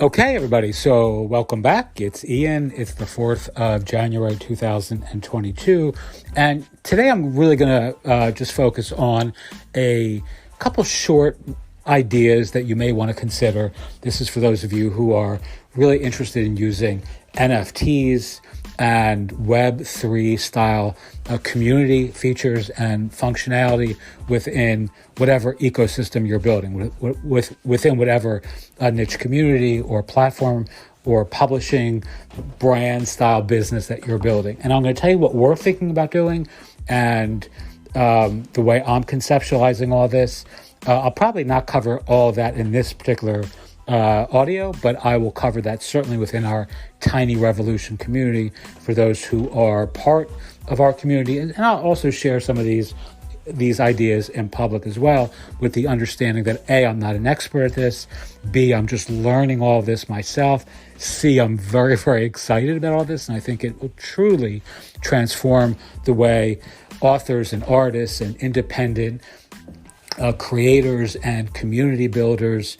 Okay, everybody. So welcome back. It's Ian. It's the 4th of January, 2022. And today I'm really going to just focus on a couple short ideas that you may want to consider. This is for those of you who are really interested in using NFTs and Web3 style community features and functionality within whatever ecosystem you're building, within whatever niche community or platform or publishing brand style business that you're building. And I'm going to tell you what we're thinking about doing and the way I'm conceptualizing all this. I'll probably not cover all of that in this particular audio, but I will cover that certainly within our Tiny Revolution community for those who are part of our community. And I'll also share some of these ideas in public as well, with the understanding that A, I'm not an expert at this, B, I'm just learning all of this myself, C, I'm very, very excited about all this, and I think it will truly transform the way authors and artists and independent creators and community builders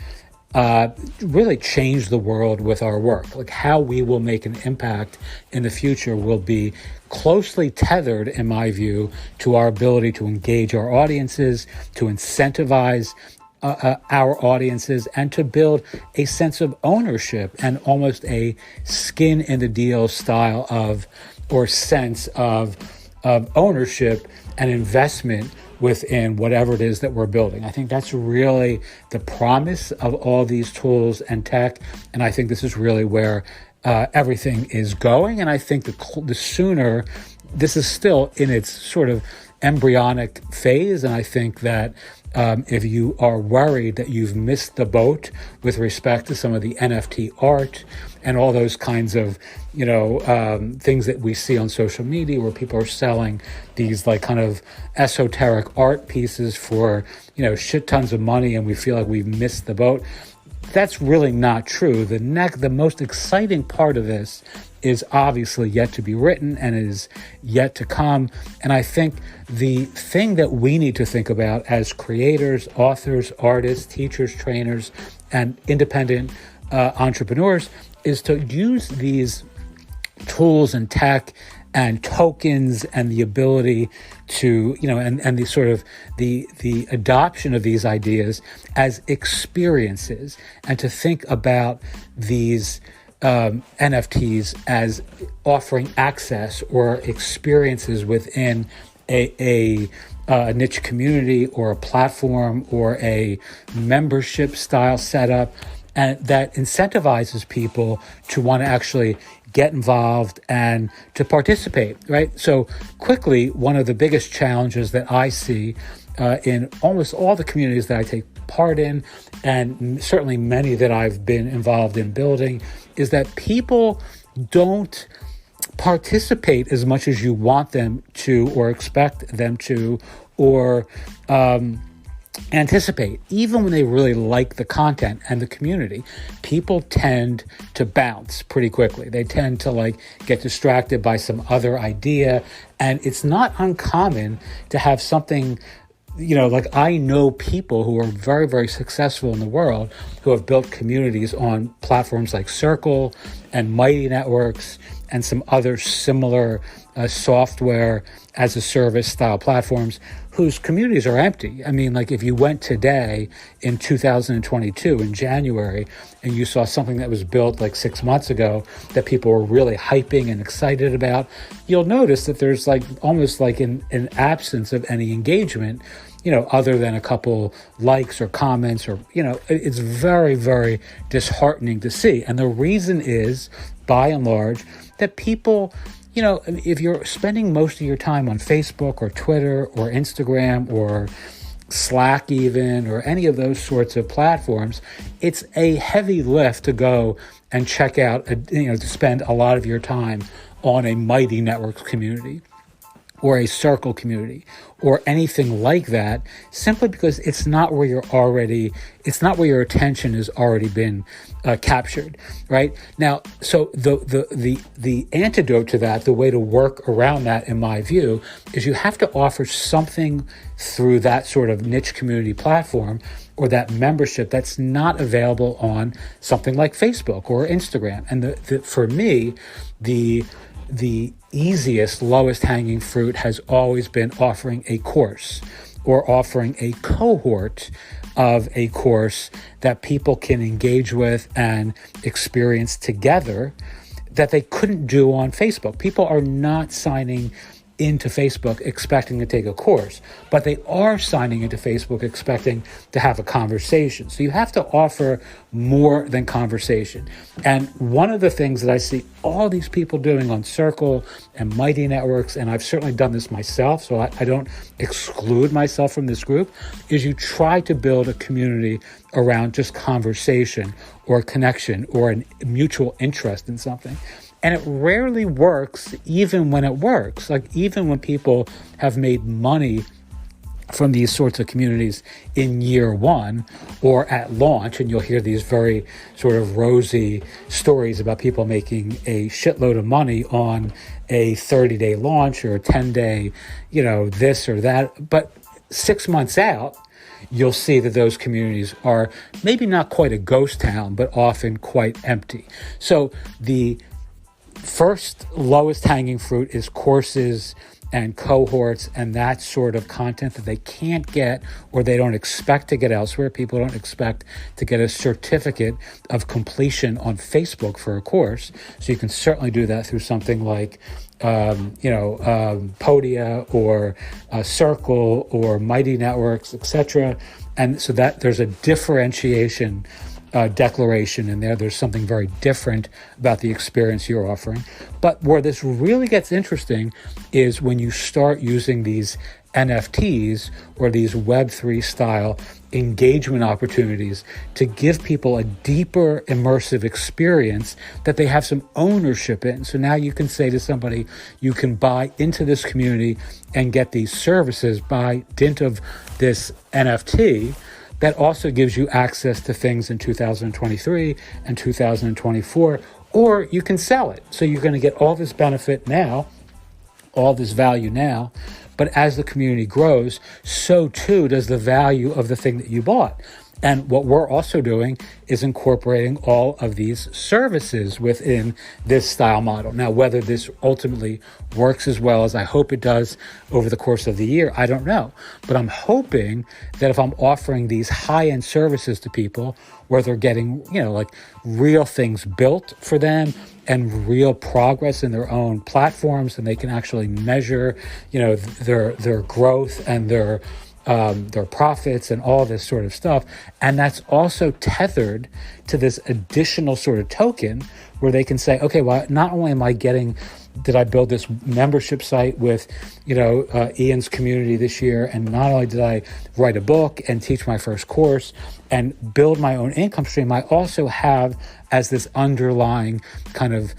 really change the world with our work. Like how we will make an impact in the future will be closely tethered, in my view, to our ability to engage our audiences, to incentivize our audiences, and to build a sense of ownership and almost a skin in the deal style of, or sense of ownership and investment within whatever it is that we're building. I think that's really the promise of all these tools and tech. And I think this is really where everything is going. And I think the sooner, this is still in its sort of embryonic phase. And I think that if you are worried that you've missed the boat with respect to some of the NFT art and all those kinds of, things that we see on social media where people are selling these like kind of esoteric art pieces for, shit tons of money, and we feel like we've missed the boat. That's really not true. The most exciting part of this is obviously yet to be written and is yet to come. And I think the thing that we need to think about as creators, authors, artists, teachers, trainers, and independent entrepreneurs is to use these tools and tech and tokens and the ability to, and the sort of the adoption of these ideas as experiences, and to think about these NFTs as offering access or experiences within a niche community or a platform or a membership style setup, and that incentivizes people to want to actually get involved and to participate, right? So quickly, one of the biggest challenges that I see in almost all the communities that I take part in, and certainly many that I've been involved in building, is that people don't participate as much as you want them to, or expect them to, or anticipate. Even when they really like the content and the community, people tend to bounce pretty quickly. They tend to get distracted by some other idea. And it's not uncommon to have something, I know people who are very, very successful in the world who have built communities on platforms like Circle and Mighty Networks and some other similar software as a service style platforms whose communities are empty. I mean, if you went today in 2022 in January and you saw something that was built 6 months ago that people were really hyping and excited about, you'll notice that there's almost an absence of any engagement, other than a couple likes or comments, or, it's very, very disheartening to see. And the reason is, by and large, that people, if you're spending most of your time on Facebook or Twitter or Instagram or Slack even, or any of those sorts of platforms, it's a heavy lift to go and check out, to spend a lot of your time on a Mighty Networks community. or a circle community or anything like that, simply because it's not where your attention has already been captured, right? Now, so the antidote to that, the way to work around that, in my view, is you have to offer something through that sort of niche community platform or that membership that's not available on something like Facebook or Instagram. And for me, the easiest, lowest hanging fruit has always been offering a course or offering a cohort of a course that people can engage with and experience together that they couldn't do on Facebook. People are not signing into Facebook expecting to take a course, but they are signing into Facebook expecting to have a conversation. So you have to offer more than conversation. And one of the things that I see all these people doing on Circle and Mighty Networks, and I've certainly done this myself, so I don't exclude myself from this group, is you try to build a community around just conversation or connection or a mutual interest in something. And it rarely works, even when it works. Like, even when people have made money from these sorts of communities in year one or at launch, and you'll hear these very sort of rosy stories about people making a shitload of money on a 30-day launch or a 10-day, this or that. But 6 months out, you'll see that those communities are maybe not quite a ghost town, but often quite empty. So the first lowest hanging fruit is courses and cohorts and that sort of content that they can't get or they don't expect to get elsewhere. People don't expect to get a certificate of completion on Facebook for a course. So you can certainly do that through something like Podia or Circle or Mighty Networks, etc. And so that there's a differentiation declaration in there. There's something very different about the experience you're offering. But where this really gets interesting is when you start using these NFTs or these Web3 style engagement opportunities to give people a deeper immersive experience that they have some ownership in. So now you can say to somebody, you can buy into this community and get these services by dint of this NFT. That also gives you access to things in 2023 and 2024, or you can sell it. So you're going to get all this benefit now, all this value now, but as the community grows, so too does the value of the thing that you bought. And what we're also doing is incorporating all of these services within this style model. Now, whether this ultimately works as well as I hope it does over the course of the year, I don't know. But I'm hoping that if I'm offering these high-end services to people where they're getting, like real things built for them and real progress in their own platforms, and they can actually measure, their growth and their profits and all this sort of stuff. And that's also tethered to this additional sort of token where they can say, okay, well, not only did I build this membership site with, Ian's community this year, and not only did I write a book and teach my first course and build my own income stream, I also have, as this underlying kind of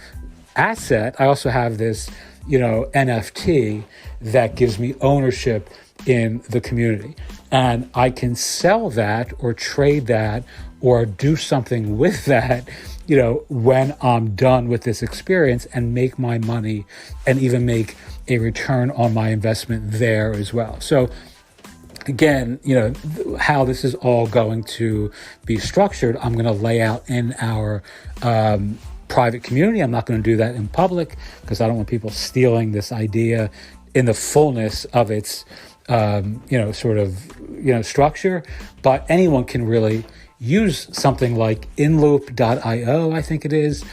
asset, I also have this, NFT that gives me ownership in the community. And I can sell that or trade that or do something with that, when I'm done with this experience and make my money and even make a return on my investment there as well. So again, how this is all going to be structured, I'm going to lay out in our private community. I'm not going to do that in public because I don't want people stealing this idea in the fullness of its structure. But anyone can really use something like inloop.io, I think it is,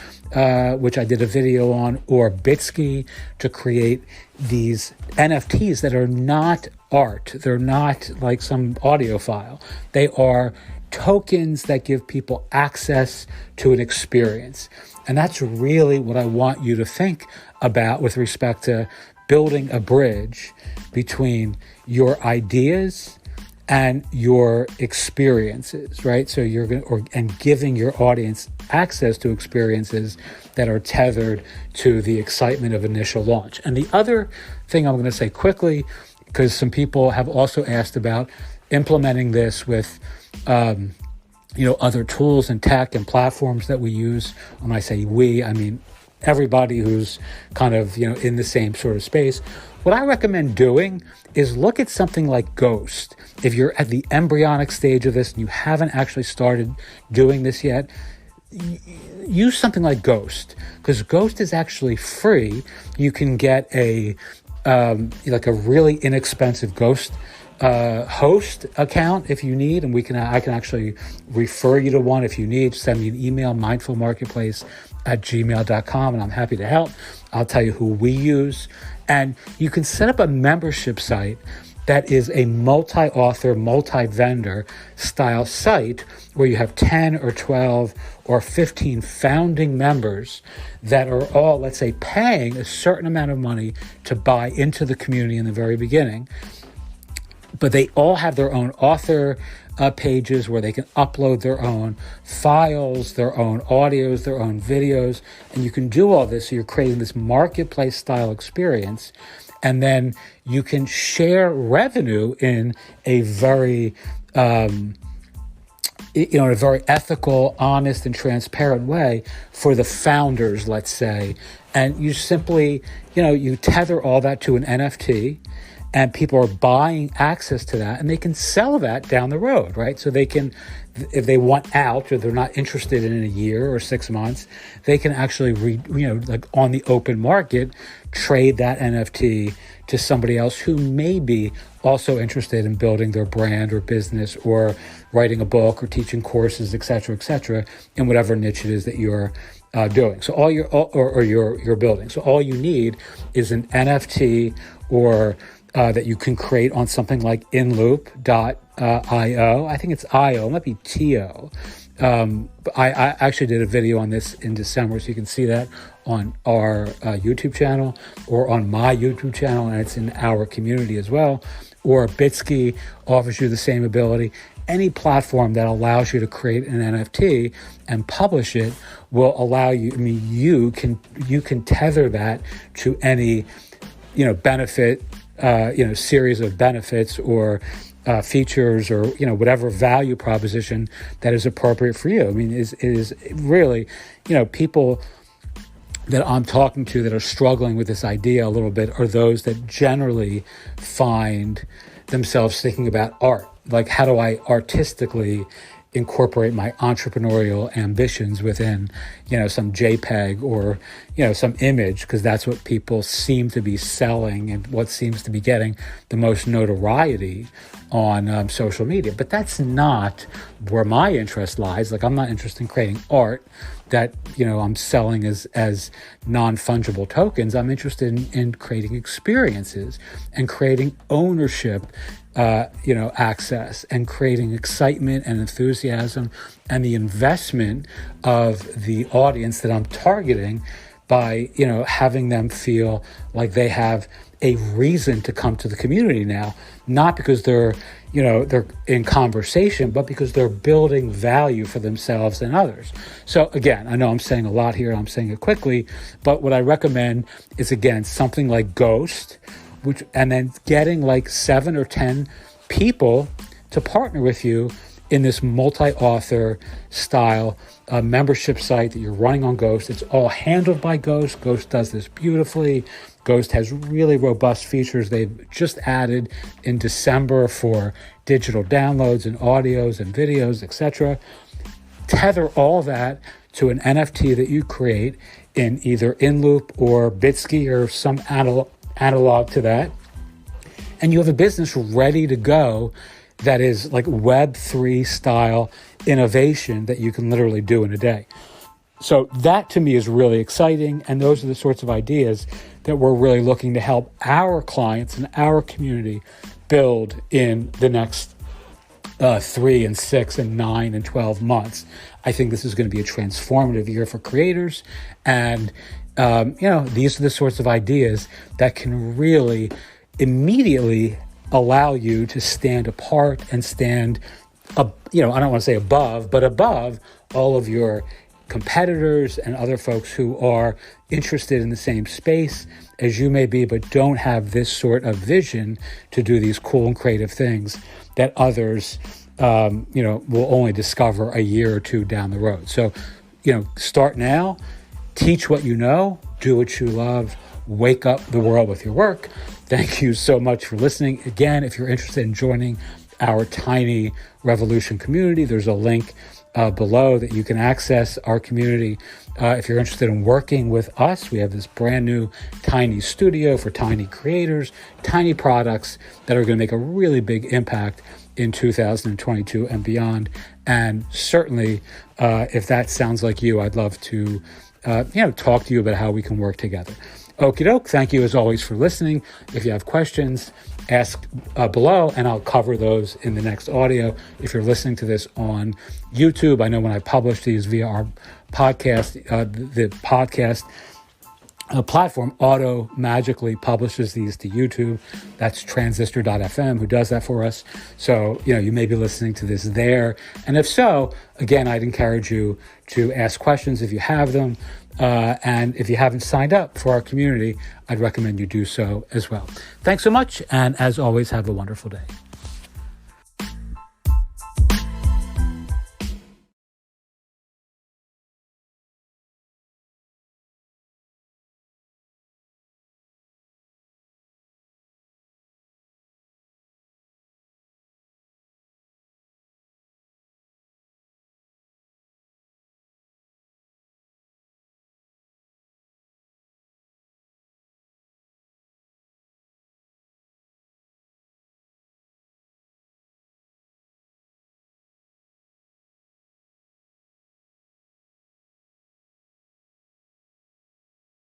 which I did a video on, or Bitsky, to create these NFTs that are not art. They're not like some audio file. They are tokens that give people access to an experience. And that's really what I want you to think about with respect to building a bridge between your ideas and your experiences, right? So you're going and giving your audience access to experiences that are tethered to the excitement of initial launch. And the other thing I'm going to say quickly, because some people have also asked about implementing this with other tools and tech and platforms that we use. When I say we, I mean everybody who's kind of in the same sort of space. What I recommend doing is look at something like Ghost. If you're at the embryonic stage of this and you haven't actually started doing this yet, use something like Ghost, because Ghost is actually free. You can get a really inexpensive Ghost host account if you need, and I can actually refer you to one if you need. Send me an email, mindfulmarketplace@gmail.com, and I'm happy to help. I'll tell you who we use. And you can set up a membership site that is a multi-author, multi-vendor style site where you have 10 or 12 or 15 founding members that are all, let's say, paying a certain amount of money to buy into the community in the very beginning. But they all have their own author pages where they can upload their own files, their own audios, their own videos. And you can do all this. So you're creating this marketplace style experience. And then you can share revenue in a very, in a very ethical, honest, and transparent way for the founders, let's say. And you simply, you tether all that to an NFT. And people are buying access to that, and they can sell that down the road, right? So they can, if they want out or they're not interested in a year or 6 months, they can actually, like on the open market, trade that NFT to somebody else who may be also interested in building their brand or business or writing a book or teaching courses, et cetera, in whatever niche it is that you're doing. So you're building. So all you need is an NFT or that you can create on something like inloop.io. I think it's IO, it might be TO. But I actually did a video on this in December, so you can see that on our YouTube channel or on my YouTube channel, and it's in our community as well. Or Bitsky offers you the same ability. Any platform that allows you to create an NFT and publish it will allow you, you can tether that to any, benefit, series of benefits or features or, whatever value proposition that is appropriate for you. Is really, people that I'm talking to that are struggling with this idea a little bit are those that generally find themselves thinking about art. Like, how do I artistically incorporate my entrepreneurial ambitions within, some JPEG or, some image, because that's what people seem to be selling and what seems to be getting the most notoriety on social media. But that's not where my interest lies. Like, I'm not interested in creating art that, I'm selling as non-fungible tokens. I'm interested in creating experiences and creating ownership, access, and creating excitement and enthusiasm and the investment of the audience that I'm targeting by, having them feel like they have a reason to come to the community now, not because they're in conversation, but because they're building value for themselves and others. So again, I know I'm saying a lot here, I'm saying it quickly, but what I recommend is, again, something like Ghost, and then getting like 7 or 10 people to partner with you in this multi-author style membership site that you're running on Ghost. It's all handled by Ghost. Ghost does this beautifully. Ghost has really robust features they've just added in December for digital downloads and audios and videos, etc. Tether all that to an NFT that you create in either InLoop or Bitsky or some analog to that. And you have a business ready to go that is like Web3 style innovation that you can literally do in a day. So that to me is really exciting. And those are the sorts of ideas that we're really looking to help our clients and our community build in the next 3 and 6 and 9 and 12 months. I think this is going to be a transformative year for creators. And, these are the sorts of ideas that can really immediately allow you to stand apart and stand, I don't want to say above, but above all of your competitors and other folks who are interested in the same space as you may be, but don't have this sort of vision to do these cool and creative things that others, will only discover a year or two down the road. So, start now, teach what you know, do what you love, wake up the world with your work. Thank you so much for listening. Again, if you're interested in joining our Tiny Revolution community, there's a link below that you can access our community. If you're interested in working with us, we have this brand new tiny studio for tiny creators, tiny products that are going to make a really big impact in 2022 and beyond. And certainly, if that sounds like you, I'd love to, talk to you about how we can work together. Okie doke. Thank you as always for listening. If you have questions, ask below and I'll cover those in the next audio. If you're listening to this on YouTube, I know when I publish these via our podcast, the podcast platform magically publishes these to YouTube. That's transistor.fm who does that for us. So, you may be listening to this there. And if so, again, I'd encourage you to ask questions if you have them. And if you haven't signed up for our community, I'd recommend you do so as well. Thanks so much. And as always, have a wonderful day.